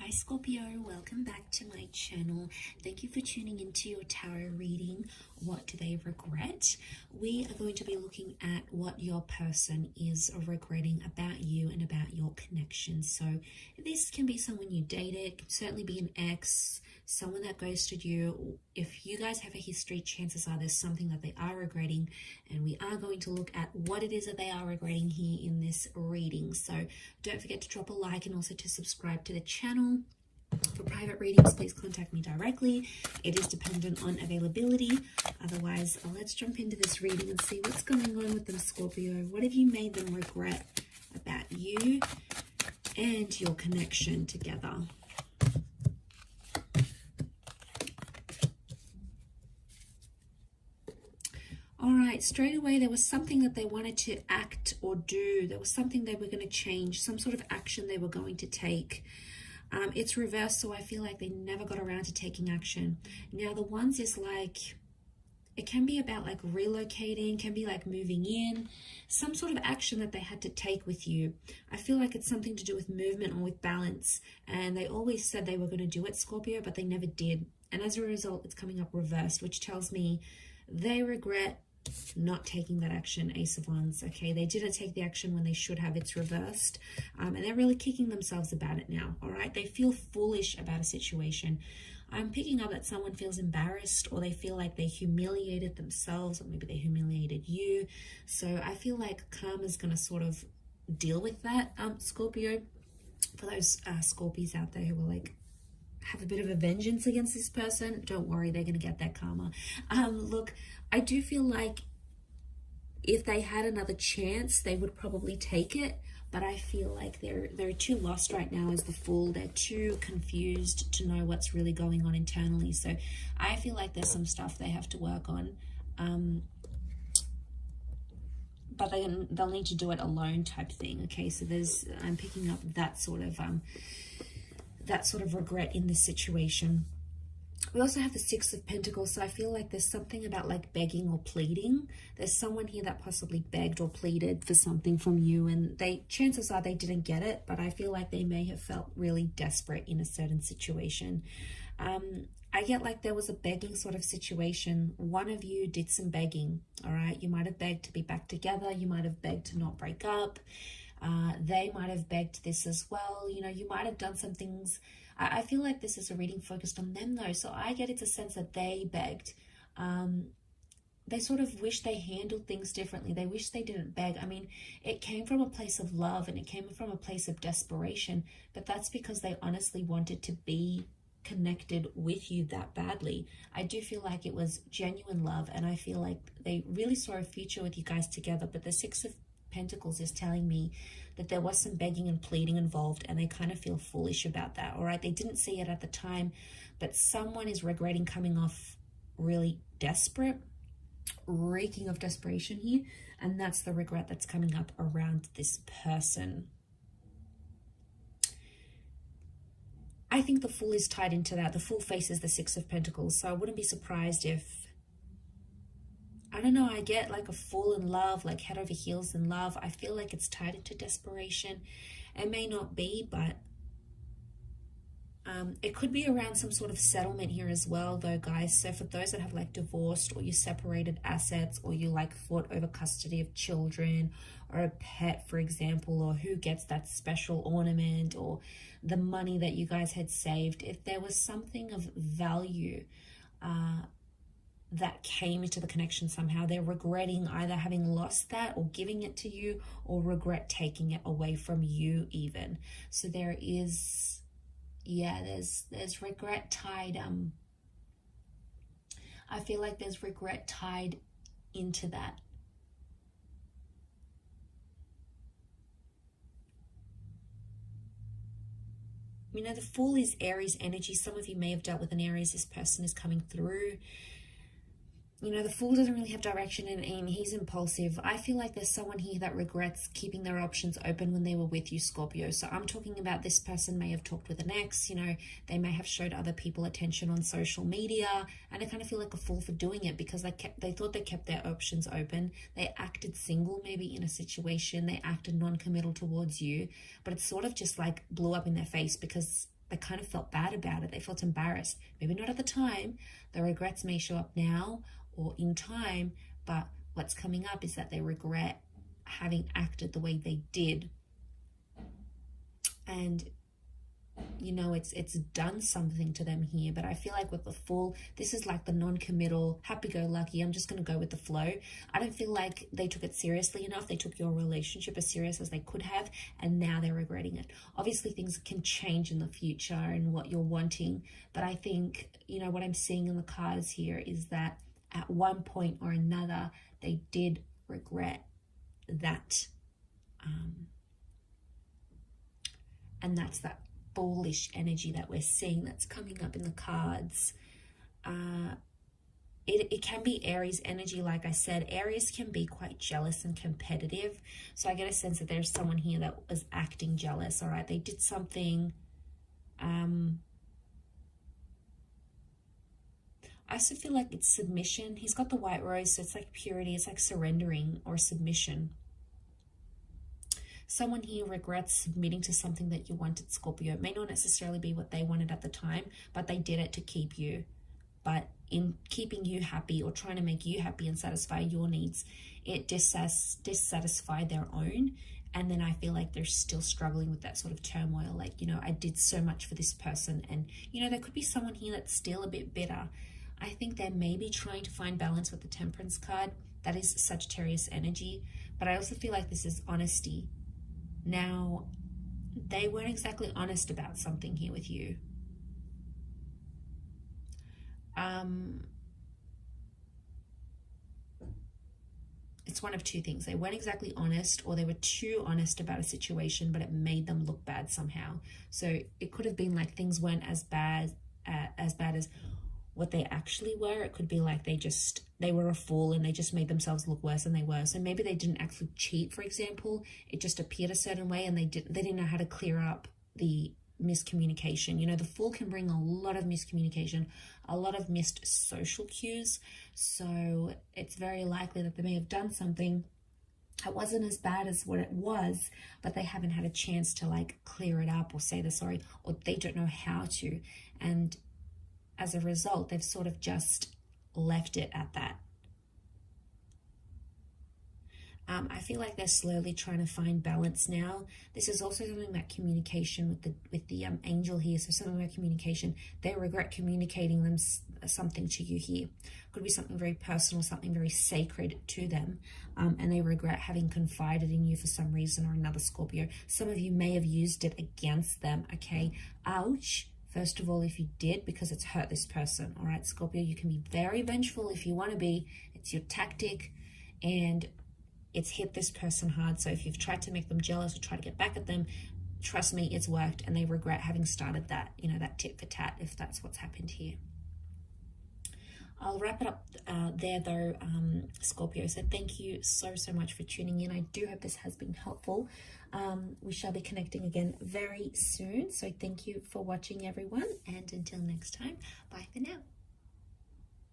Hi Scorpio, welcome back to my channel. Thank you for tuning into your tarot reading. What do they regret? We are going to be looking at what your person is regretting about you and about your connection. So this can be someone you dated, can certainly be an ex, someone that ghosted you. If you guys have a history, chances are there's something that they are regretting, and we are going to look at what it is that they are regretting here in this reading. So don't forget to drop a like and also to subscribe to the channel. For private readings, please contact me directly. It is dependent on availability. Otherwise, let's jump into this reading and see what's going on with them, Scorpio. What have you made them regret about you and your connection together? All right, straight away, there was something that they wanted to act or do. There was something they were going to change, some sort of action they were going to take. It's reversed, so I feel like they never got around to taking action. Now, the ones is like, it can be about like relocating, can be like moving in, some sort of action that they had to take with you. I feel like it's something to do with movement or with balance. And they always said they were going to do it, Scorpio, but they never did. And as a result, it's coming up reversed, which tells me they regret not taking that action. Ace of Wands. Okay, they didn't take the action when they should have. It's reversed, and they're really kicking themselves about it now. All right, they feel foolish about a situation. I'm picking up that someone feels embarrassed, or they feel like they humiliated themselves, or maybe they humiliated you. So I feel like karma's going to sort of deal with that, Scorpio. For those Scorpios out there who are like, have a bit of a vengeance against this person, don't worry, they're going to get that karma. Look, I do feel like if they had another chance, they would probably take it, but I feel like they're too lost right now as the Fool. They're too confused to know what's really going on internally. So I feel like there's some stuff they have to work on, but they'll need to do it alone type thing. Okay, so I'm picking up that sort of regret in this situation. We also have the Six of Pentacles, so I feel like there's something about like begging or pleading. There's someone here that possibly begged or pleaded for something from you, and chances are they didn't get it, but I feel like they may have felt really desperate in a certain situation. I get like there was a begging sort of situation. One of you did some begging, all right? You might have begged to be back together. You might have begged to not break up. They might have begged this as well. You know, you might have done some things. I feel like this is a reading focused on them though. So I get it's a sense that they begged. They sort of wish they handled things differently. They wish they didn't beg. I mean, it came from a place of love and it came from a place of desperation, but that's because they honestly wanted to be connected with you that badly. I do feel like it was genuine love, and I feel like they really saw a future with you guys together. But the Six of Pentacles is telling me that there was some begging and pleading involved, and they kind of feel foolish about that. All right, they didn't see it at the time, but someone is regretting coming off really desperate, reeking of desperation here, and that's the regret that's coming up around this person. I think the Fool is tied into that. The Fool faces the Six of Pentacles, so I wouldn't be surprised if, I don't know, I get like a Fool in love, like head over heels in love. I feel like it's tied into desperation. It may not be, but it could be around some sort of settlement here as well though, guys. So for those that have like divorced, or you separated assets, or you like fought over custody of children or a pet, for example, or who gets that special ornament, or the money that you guys had saved, if there was something of value that came into the connection somehow, they're regretting either having lost that or giving it to you, or regret taking it away from you even. So there is, yeah, there's regret tied. I feel like there's regret tied into that. You know, the Fool is Aries energy. Some of you may have dealt with an Aries. This person is coming through. You know, the Fool doesn't really have direction and aim. He's impulsive. I feel like there's someone here that regrets keeping their options open when they were with you, Scorpio. So I'm talking about this person may have talked with an ex. You know, they may have showed other people attention on social media. And I kind of feel like a fool for doing it, because they thought they kept their options open. They acted single maybe in a situation. They acted non-committal towards you. But it sort of just like blew up in their face, because they kind of felt bad about it. They felt embarrassed. Maybe not at the time. The regrets may show up now or in time, but what's coming up is that they regret having acted the way they did. And you know, it's done something to them here. But I feel like with the Fool, this is like the non-committal, happy-go-lucky, I'm just going to go with the flow. I don't feel like they took it seriously enough. They took your relationship as serious as they could have, and now they're regretting it. Obviously, things can change in the future and what you're wanting, but I think, you know, what I'm seeing in the cards here is that at one point or another, they did regret that. And that's that bullish energy that we're seeing that's coming up in the cards. It can be Aries energy. Like I said, Aries can be quite jealous and competitive. So I get a sense that there's someone here that was acting jealous. All right, they did something. I also feel like it's submission. He's got the white rose, so it's like purity. It's like surrendering or submission. Someone here regrets submitting to something that you wanted, Scorpio. It may not necessarily be what they wanted at the time, but they did it to keep you. But in keeping you happy or trying to make you happy and satisfy your needs, it dissatisfied their own. And then I feel like they're still struggling with that sort of turmoil. Like, you know, I did so much for this person. And, you know, there could be someone here that's still a bit bitter. I think they're maybe trying to find balance with the Temperance card. That is Sagittarius energy. But I also feel like this is honesty. Now, they weren't exactly honest about something here with you. It's one of two things. They weren't exactly honest, or they were too honest about a situation, but it made them look bad somehow. So it could have been like things weren't as bad as what they actually were. It could be like they were a fool and they just made themselves look worse than they were. So maybe they didn't actually cheat, for example. It just appeared a certain way, and they didn't know how to clear up the miscommunication. You know, the Fool can bring a lot of miscommunication, a lot of missed social cues. So it's very likely that they may have done something that wasn't as bad as what it was, but they haven't had a chance to like clear it up or say they're sorry, or they don't know how to. And as a result, they've sort of just left it at that. I feel like they're slowly trying to find balance now. This is also something about communication with the angel here. So something about communication. They regret communicating something to you here. Could be something very personal, something very sacred to them. And they regret having confided in you for some reason or another, Scorpio. Some of you may have used it against them, okay? Ouch. First of all, if you did, because it's hurt this person, all right, Scorpio, you can be very vengeful if you want to be. It's your tactic, and it's hit this person hard. So if you've tried to make them jealous or try to get back at them, trust me, it's worked, and they regret having started that, you know, that tit for tat, if that's what's happened here. I'll wrap it up there though, Scorpio. So thank you so much for tuning in. I do hope this has been helpful. We shall be connecting again very soon. So thank you for watching, everyone. And until next time, bye for now.